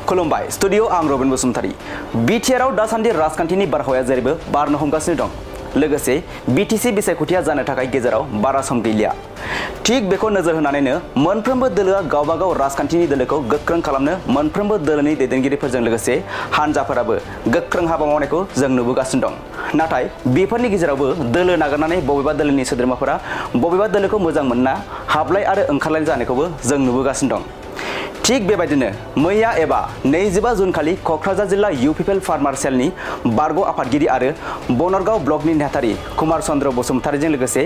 खुलुमबाय स्टुडियो आं रबिन बसुमतारी बिटिआरआव दासान्दि राजखान्थिनि बारहावाया जेरैबो बारनो हमगासिनो दं लोगोसे बिटिसि बिसायख'थिया जानो थाखाय गेजेराव बारा सम गैलिया थिग बेखौ नोजोर होनानैनो मोनफ्रोमबो दोलोआ गावबागाव राजखान्थिनि दोलोखौ गोख्रों खालामनो मोनफ्रोमबो दोलोनि दैदेनगिरिफोरजों लोगोसे हानजाफोराबो गोख्रों हाबा मावनायखौ जों नुबोगासिनो दं नाथाय बेफोरनि गेजेरावबो दोलो नागारनानै बबेबा दोलोनि सोद्रोमाफोरा बबेबा दोलोखौ मोजां मोनना हाबलाय आरो ओंखारलाय जानायखौबो जों नुबोगासिनो दं थिग बेबायदिनो मैया एबा 25 जुन खालि क'क्राझार जिल्ला इउपिपिएल फार्मार सेलनि बारग' आफादगिरि आरो बनरगाव ब्लकनि नेहाथारि कुमार चन्द्र बसुमतारीजों लोगोसे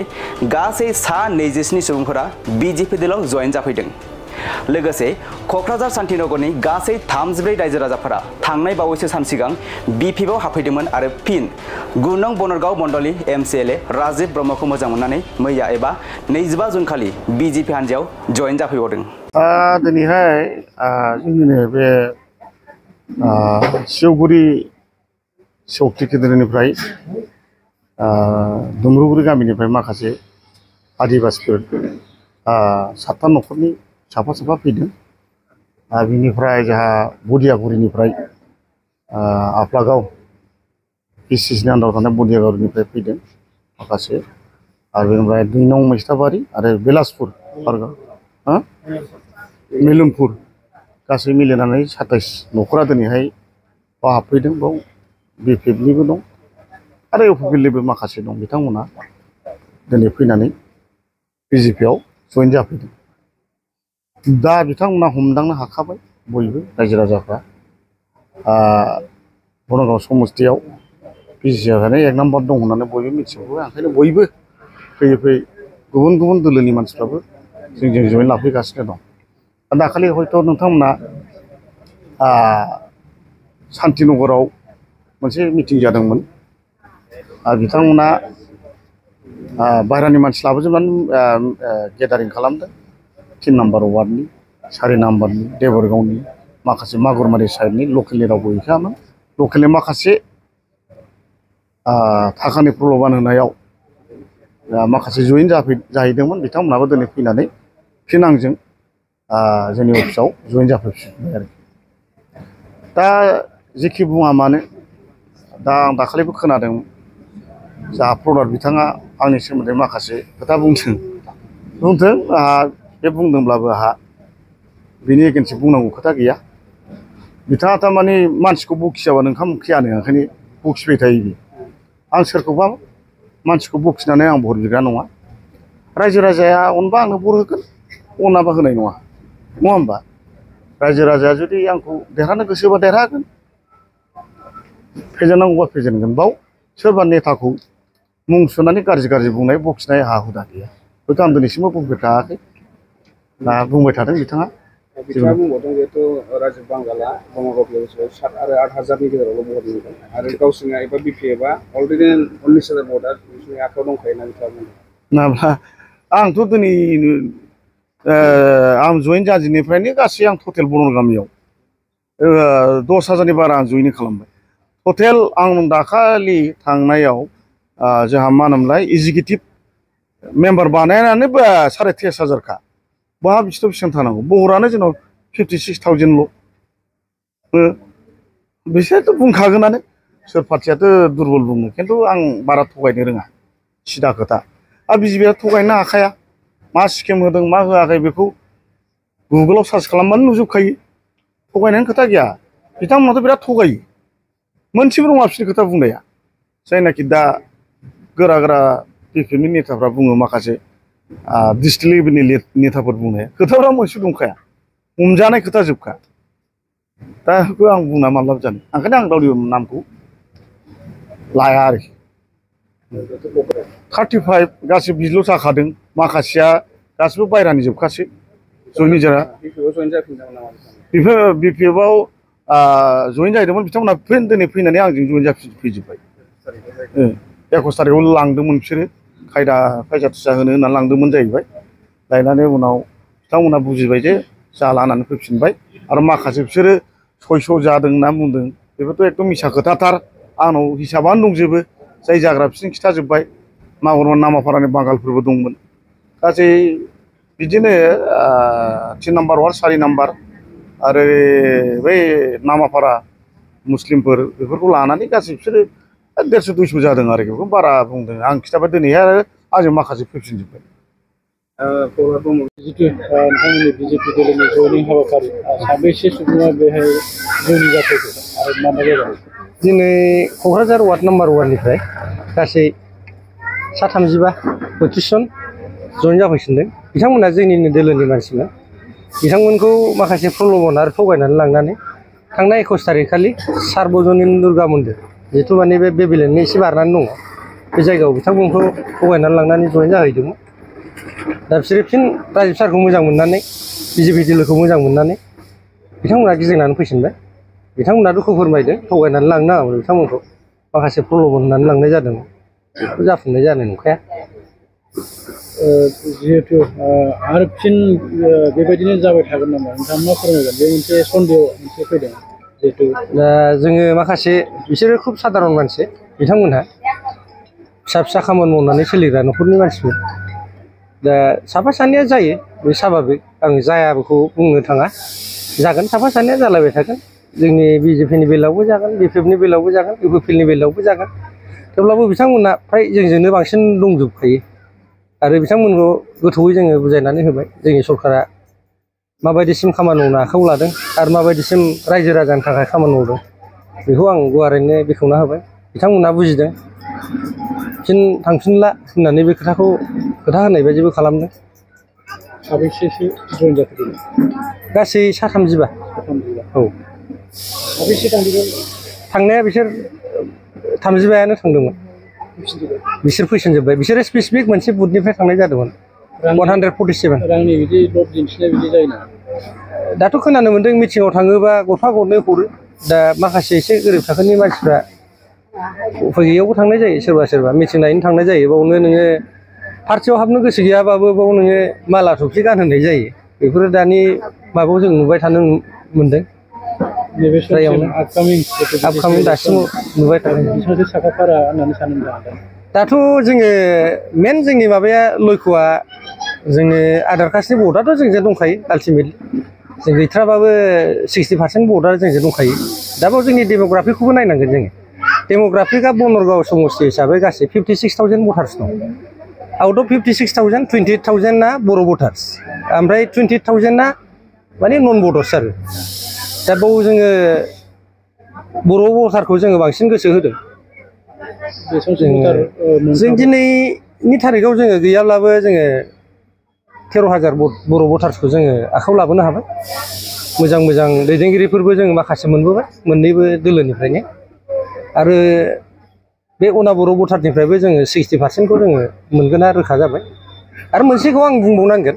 गासै सा 27 सुबुंफोरा बिजेपि दोलाव जयेन जाफैदों लोगोसे क'क्राझार शान्तिनगरनि गासै 34 रायजो राजाफोरा थांनाय बावैसो सान सिगां बिपिएफआव हाबफैदोंमोन आरो फिन 9 नं बनरगाव मण्डलनि एमसिएलए राजीव ब्रह्मखौ मोजां मोननानै मैया एबा 25 जुन खालि बिजेपि हान्जायाव जयेन जाफैबावदों दिनैहाय जोंनिनो बे सिवगुरि सक्ति केन्द्रनिफ्राय दुमरुगुरि गामिनिफ्राय माखासे आदिबासिफोर 7 न'खरनि साफा फैदों बिनिफ्राय जोंहा बदियागुरिनिफ्राय आफलागाव पिसिसिनि आन्दाराव थानाय बदियागुरिनिफ्राय फैदों माखासे आरो बेनिफ्राय 2 नं मैस्ताबारि आरो बेलासपुर मेलुमपुर गासै मिलायनानै 27 न'खरा दिनैहाय बाव हाबफैदों बाव बिपिएफनिबो दं आरो इउपिपिएलनिबो माखासे दं बिथांमोना दिनै फैनानै बिजेपिआव जयेन जाफैदों दा बिथांमोना हमदांनो हाखाबाय बयबो रायजो राजाफ्रा बनरगाव समस्तियाव बिजेपिआ 1 नाम्बार दं होननानै बयबो मिथिगौ ओंखायनो बयबो फैयै गुबुन दोलोनि मानसिफ्राबो जोंजों जयेन लाफैगासिनो दं दाखालि हयथ' नोंथांमोना शान्तिनगराव मोनसे मिटिं जादोंमोन बिथांमोना बाहेरानि मानसि लाबोजोबनानै गेदारिं खालामदों 3 नाम्बार वार्डनि 4 नाम्बारनि देबरगावनि माखासे मागुरमारि साइडनि लकेलनि रावबो गैखायामोन लकेलनि माखासे थाखानि प्रल'बान होनायाव माखासे जयेन जाहैदोंमोन बिथांमोनाबो दिनै फैनानै फिन आंजों जोंनि अफिसाव जयेन जाफैफिनबाय आरो दा जेखि बुङा मानो दा आं दाखालिबो खोनादों जा प्रडाक्ट बिथाङा आंनि सोमोन्दै माखासे खोथा बुंथों आंहा बे बुंदोंब्लाबो आंहा बिनि एगेन्स्ट बुंनांगौ खोथा गैया बिथाङा थारमाने मानसिखौ बखियाबानो ओंखाम ओंख्रियानो ओंखायनो बखिबाय थायो बि आं सोरखौबा मानसिखौ बखिनानै आं भट बिग्रा नङा रायजो राजाया अनबा आंनो भट होगोन अनाबा होनाय नङा होमबा रायजो राजाया जुदि आंखौ देरहानो गोसोबा देरहागोन फेजेननांगौबा फेजेनगोन बाव सोरबा नेताखौ मुं सुनानै गाज्रि बुंनाय बखिनाय आंहा हुदा गैया हयथ' आं दिनैसिमबो बुंबाय थायाखै बुंबाय थादों बिथाङा बुंबावदों जिहेतु राजीव बांगाला बङाइगाव 7 आरो 8 हाजारनि गेजेरावल' भट मोनगोन आरो गावसोरना एबा बिपिएफआ अलरेडि 19,000 भटआ बिसोरनि आखायाव दंखायो होनना बिथाङा बुंदों आंथ' दिनै आं जयेन जाजेननिफ्रायनो गासै आं टटेल बनर गामियाव 10,000नि बारा आं जयेन खालामबाय टटेल आं दाखालि थांनायाव जोंहा मा होनोमोनलाय एजिकिउटिभ मेम्बार बानायनानै 23,500 बहा बिसोर बेसेबां थानांगौ बहरानो जोंनाव 56,000ल' बिसोरथ' बुंखागोनानो सोर पार्टियाथ' दुरबल बुङो खिन्थु आं बारा थगायनो रोङा सिदा खोथा आरो बिजेपिआ थगायनो हाखाया मा स्किम होदों मा होआखै बेखौ गुगोलाव सार्च खालामबानो नुजोबखायो थगायनायनि खोथा गैया बिथांमोनाथ' बिराद थगायो मोनसेबो नङा बिसोरनि खोथा बुंनाया जायनाखि दा गोरा बिपिएफनि नेताफ्रा बुङो माखासे डिस्ट्रिक्ट लेभेलनि नेताफोर बुंनाया खोथाफ्रा मोनसे दंखाया हमजानाय खोथा जोबखा दा बेखौ आं बुंना मा लाब जानो ओंखायनो आं रावनिबो नामखौ लाया आरोखि 35 गासिबो बिल' जाखादों माखासेया गासिबो बायरानि जोबखासै जयेन जाया बिपिएफआव जयेन जाहैदोंमोन बिथांमोना दिनै फैनानै आंजों जयेन जाफैजोब्बाय 21 थारिखआव लांदोंमोन बिसोरो खायदा फैसा थुसा होनो होननानै लांदोंमोन जाहैबाय लायनानै उनाव बिथांमोना बुजिबाय जे जाला होननानै फैफिनबाय आरो माखासे बिसोरो 600 जादों होनना बुंदों बेफोरथ' एकदम मिसा खोथाथार आंनाव हिसाबानो दंजोबो जाय जाग्रा बिसोरनो खिथाजोब्बाय मागुरमा नामाफारानि बांगालफोरबो दंमोन गासै बिदिनो 3 नाम्बार वार्ड 4 नाम्बार आरो बै नामापारा मुस्लिमफोर बेफोरखौ लानानै गासै बिसोरो 150-200 जादों आरोखि बेखौ बारा बुंदों आं खिथाबा दिनैहाय आरो आंजों माखासे फैफिनजोब्बाय जितु नोंथांमोननि बिजेपि दोलोनि जयनिं हाबाफारि साबैसे सुबुङा बेहाय जयनिं जाफैदों आरो मा मा जायगा दिनै क'क्राझार वार्ड नाम्बार 1निफ्राय गासै 37-32 जन जयेन जाफैफिनदों बिथांमोना जोंनिनो दोलोनि मानसिमोन बिथांमोनखौ माखासे प्रल'भन आरो थगायनानै लांनानै थांनाय 21 तारिख खालि सार्वजनिक दुर्गा मन्दिर जिथु माने बे बेबिलेननि एसे बारनानै दङ बे जायगायाव बिथांमोनखौ थगायनानै लांनानै जयेन जाहैदोंमोन दा बिसोरो फिन राजिब सारखौ मोजां मोननानै बिजेपि दोलोखौ मोजां मोननानै बिथांमोना गिदिंनानै फैफिनबाय बिथांमोना दुखु फोरमायदों थगायनानै लांनो नाङामोन बिथांमोनखौ माखासे प्रल'भन होनानै लांनाय जादों बेखौ जाफुंनाय जानाय नंखाया जिहेतु आरो फिन बेबायदिनो जाबाय थागोन नामा नोंथाङा मा फोरमायगोन बे मोनसे सन्देह मोनसे फैदों जिहेतु दा जोङो माखासे बिसोरो खुब साधारन मानसि बिथांमोनहा फिसा फिसा खामानि मावनानै सोलिग्रा न'खरनि मानसिफोर दा साफा सानैया जायो बे स्वाभाबिक आं जायाखौ बुंनो थाङा जागोन साफा सानैया जालायबाय थागोन जोंनि बिजेपिनि बेलायावबो जागोन बिपिएफनि बेलायावबो जागोन इउपिपिएलनि बेलायावबो जागोन थेवब्लाबो बिथांमोना फ्राय जोंजोंनो बांसिन दंजोबखायो आरो बिथांमोनखौ गोथौयै जोङो बुजायनानै होबाय जोंनि सरकारा माबायदिसिम खामानि मावनो आखायाव लादों आरो माबायदिसिम रायजो राजानि थाखाय खामानि मावदों बेखौ आं गुवारैनो बेखेवना होबाय बिथांमोना बुजिदों फिन थांफिनला होननानै बे खोथा होनाय बायदिबो खालामदों साबैसेसो जयेन जाफैदों गासै 37 औ साबैसे थांदोंमोन थांनाया बिसोर 35आनो थांदोंमोन बिसोर फैफिनजोब्बाय बिसोरो स्पेसिफिक मोनसे बुथनिफ्राय थांनाय जादोंमोन 147 रांनि बिदि लब दिन्थिनाय बिदि जायो ना दाथ' खोनानो मोन्दों मिटिङाव थाङोबा गरफा गरनै हरो दा माखासे एसे गोरिब थाखोनि मानसिफ्रा उफाय गैयैयावबो थांनाय जायो सोरबा सोरबा मिटिं नायनो थांनाय जायो बावनो नोङो पार्टियाव हाबनो गोसो गैयाबाबो बाव नोङो माला थफि गानहोनाय जायो बेफोरो दानि माबायाव जों नुबाय थानो मोन्दों नैबे जायगायावनो आपकामिं दासिमाव नुबाय थादों बिसोरसो साखाफारा होननानै सानो दाथ' जोङो मेन जोंनि माबाया लयख'आ जोंनि आधार कार्डनि भटआथ' जोंजों दंखायो आल्टिमेटलि जों गैथ्राबाबो 60% भटआ जोंजों दंखायो दा बाव जोंनि डेम'ग्राफिखौबो नायनांगोन जोङो डेम'ग्राफिकआ बनरगाव समस्ति हिसाबै गासै 56,000 भटार्स दं आउट अफ 56,000 28,000 बर' भटार्स ओमफ्राय 20,000 माने नन भटार्स आरो दा बाव जोङो बर' भटारखौ जोङो बांसिन गोसो होदों जों दिनैनि थारिखआव जोङो गैयाब्लाबो जोङो 13,000 बर' भटार्सखौ जोङो आखायाव लाबोनो हाबाय मोजां मोजां दैदेनगिरिफोरबो जोङो माखासे मोनबोबाय मोननैबो दोलोनिफ्रायनो आरो बे अना बर' भटारनिफ्रायबो जोङो 60%खौ जोङो मोनगोना रोखा जाबाय आरो मोनसेखौ आं बुंबावनांगोन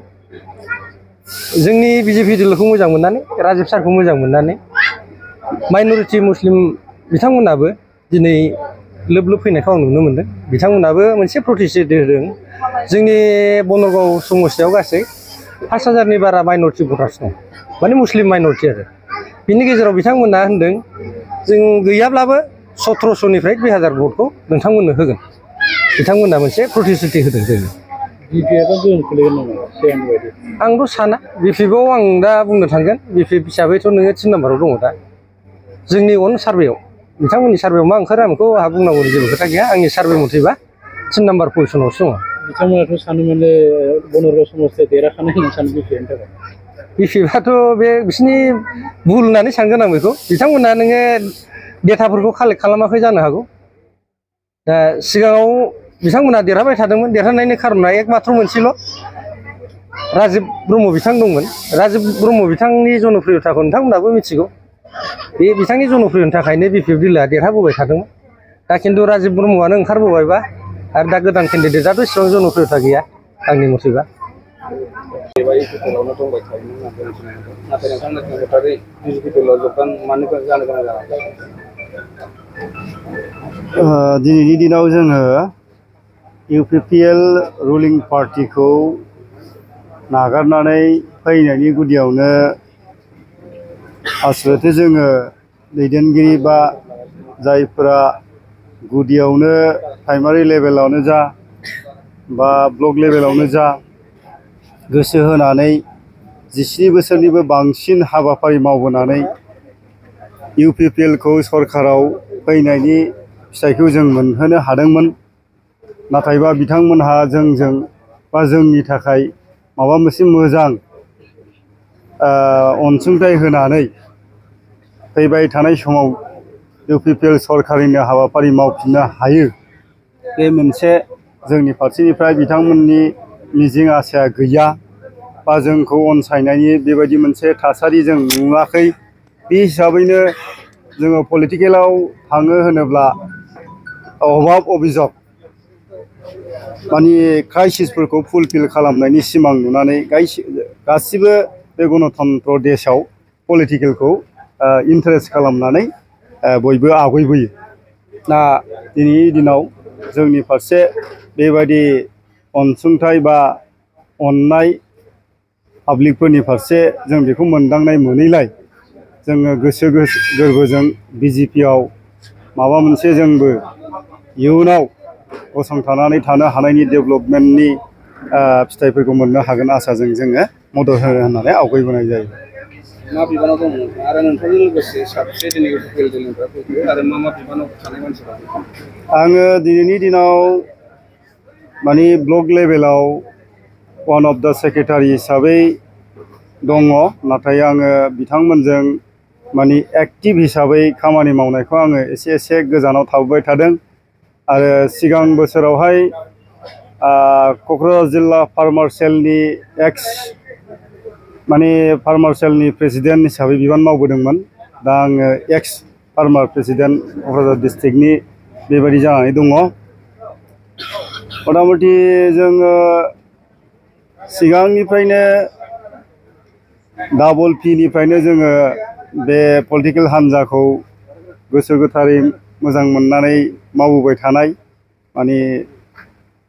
जोंनि बिजेपि दोलोखौ मोजां मोननानै राजिब सारखौ मोजां मोननानै माइन'रिटि मुस्लिम बिथांमोनाबो दिनै लोब लोब फैनायखौ आं नुनो मोन्दों बिथांमोनाबो मोनसे प्रतिश्रुति होदों जोंनि बनरगाव समस्तियाव गासै 5,000नि बारा माइन'रिटि भटार्स दं माने मुस्लिम माइन'रिटि आरो बिनि गेजेराव बिथांमोना होनदों जों गैयाब्लाबो 1700निफ्राय 2,000 भटखौ नोंथांमोननो होगोन बिथांमोना मोनसे प्रतिश्रुति होदों जोङो बिपिएफआ गोहोम खोलैगोन नामा सिगांनि बायदि आंथ' साना बिपिएफआव आं दा बुंनो थांगोन बिपिएफ हिसाबैथ' नोङो 3 नाम्बाराव दङ दा जोंनि अन सार्भेयाव बिथांमोननि सार्भेयाव मा ओंखारो आं बेखौ आंहा बुंनांगौनि जेबो खोथा गैया आंनि सार्भे मथेबा 3 नाम्बार पजिसनावसो दङ बिथांमोनाथ' सानो माने बनरगाव समस्तिया देरहाखानाय होनना सानो बिपिएफनि थाखाय बिपिएफआथ' बे बिसिनि भुल होननानै सानगोन आं बेखौ बिथांमोना नोङो डेटाफोरखौ कालेक्ट खालामाखै जानो हागौ दा सिगाङाव बिथांमोना देरहाबाय थादोंमोन देरहानायनि खारना एकमात्र मोनसेल' राजिब ब्रह्म बिथां दंमोन राजिब ब्रह्म बिथांनि जनप्रियताखौ नोंथांमोनाबो मिथिगौ बे बिथांनि जनप्रियनि थाखायनो बिपिएफ दोलोआ देरहाबोबाय थादोंमोन दा खिन्थु राजिब ब्रह्मआनो ओंखारबोबायबा आरो दा गोदान केन्डिडेटआथ' इसेबां जनप्रियता गैया आंनि मथेबा इउपिपिएलआवनो दंबाय थायोमोन नाथाय नोंथांमोननि भटारै बिजेपिएलआव जोबगान मानो जानो गोनां जानांगौ दिनैनि दिनाव जोङो इउपिपिएल रुलिं पार्टिखौ नागारनानै फैनायनि गुदियावनो आसलथे जोङो दैदेनगिरि बा जायफोरा गुदियावनो प्राइमारि लेभेलावनो जा बा ब्लक लेभेलावनो जा गोसो होनानै 17 बोसोरनिबो बांसिन हाबाफारि मावबोनानै UPPL खौ सरकाराव फैनायनि फिथाइखौ जों मोनहोनो हादोंमोन। नाथायबा बिथांमोनहा जोंजों बा जोंनि थाखाय माबा मोनसे मोजां अनसुंथाइ होनानै फैबाय थानाय समाव UPPL सरकारिनो हाबाफारि मावफिननो हायो, बे मोनसे जोंनि फारसेनिफ्राय बिथांमोननि मिजिं आसाया गैया बा जोंखौ अनसायनायनि बेबायदि मोनसे थासारि जों नुवाखै। बे हिसाबैनो जोङो पलिटिकेलाव थाङो होनोब्ला अभाब अभिजग माने क्राइसिसफोरखौ फुलफिल खालामनायनि सिमां नुनानै गासिबो बे गणतन्त्र देशआव पलिटिकेलखौ इन्टारेस्ट खालामनानै बयबो आवगायबोयो। दा दिनैनि दिनाव जोंनि फारसे बेबायदि अनसुंथाइ बा अननाय पाब्लिकफोरनि फारसे जों बेखौ मोनदांनाय मोनैलाय जोङो गोसो गोरबोजों BJP आव माबा मोनसे जोंबो इयुनाव गसंथानानै थानो हानायनि डेभेलपमेन्टनि फिथाइफोरखौ मोननो हागोन आसाजों जोङो मदद होनो होननानै आवगायबोनाय जायो। मा बिबानाव दं आरो नोंथांजों लोगोसे साबसे दिनै UPPL दलनिफ्राय फैखो आरो मा बिबानाव थानाय मानसिफोरा? आङो दिनैनि दिनाव माने ब्लक लेभेलाव वान अफ द सेक्रेटारि हिसाबै दङ, नाथाय आङो बिथांमोनजों माने एक्टिभ हिसाबै खामानि मावनायखौ आङो एसे गोजानाव थाबोबाय थादों। आरो सिगां बोसोरावहाय क'क्राझार जिल्ला फार्मार सेलनि फार्मार सेलनि प्रेसिडेन्ट हिसाबै बिबान मावबोदोंमोन। दा आङो फार्मार प्रेसिडेन्ट क'क्राझार डिस्ट्रिक्टनि बेबायदि जानानै दङ। मथा मथि जोङो सिगांनिफ्रायनो डाबल पिनिफ्रायनो जोङो बे पलिटिकेल हान्जाखौ गोसो गोथारै मोजां मोननानै मावबोबाय थानाय माने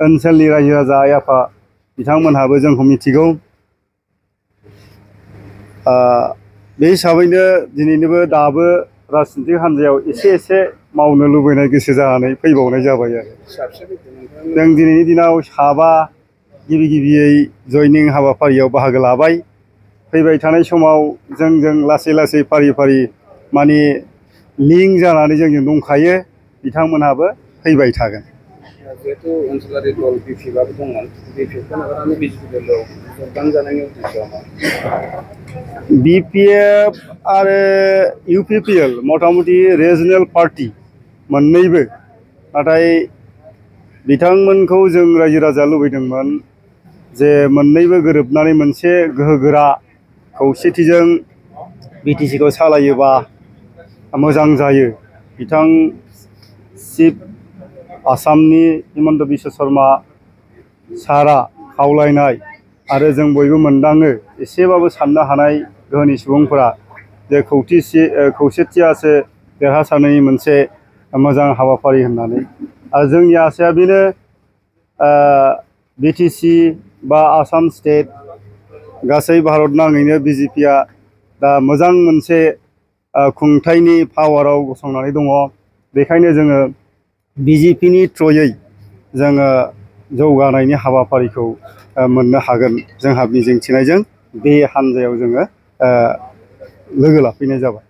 ओनसोलनि रायजो राजा आइ आफा बिथांमोनहाबो जोंखौ मिथिगौ। बे हिसाबैनो दिनैनोबो दाबो राजनितिक हान्जायाव एसे मावनो लुबैनाय गोसो जानानै फैबावनाय जाबाय आरो। जों दिनैनि दिनाव 7 गिबियै जयनिं हाबाफारियाव बाहागो लाबाय। फैबाय थानाय समाव जोंजों लासै फारि माने लिंक जानानै जोंजों दंखायो, बिथांमोनहाबो फैबाय थागोन। जिहेतु ओनसोलारि दल BPF दंमोन, BPF नागारनानै BJP जोगदान जानायनि उद्देश्यआ मा? BPF आरो UPPL मथा मथि रिजनेल पार्टि मोननैबो, नाथाय बिथांमोनखौ जों रायजो राजा लुबैदोंमोन जे मोननैबो गोरोबनानै मोनसे गोहोगोरा खौसेथिजों BTC खौ सालायोबा मोजां जायो। बिथां चिफ आसामनि हिमन्त बिश्व शर्मा सारा खावलायनाय आरो जों बयबो मोनदाङो एसेबाबो साननो हानाय गोहोनि सुबुंफोरा जे खौसेथियासो देरहासारनायनि मोनसे मोजां हाबाफारि होननानै। आरो जोंनि आसाया बेनो BTC बा आसाम स्टेट गासै भारत नाङैनो BJP दा मोजां मोनसे खुंथायनि पावाराव गसंनानै दङ। बेखायनो जोङो BJP नि थ्रुयै जोङो जौगानायनि हाबाफारिखौ मोननो हागोन जोंहा मिजिंथिनायजों बे हान्जायाव जोङो लोगो लाफैनाय जाबाय।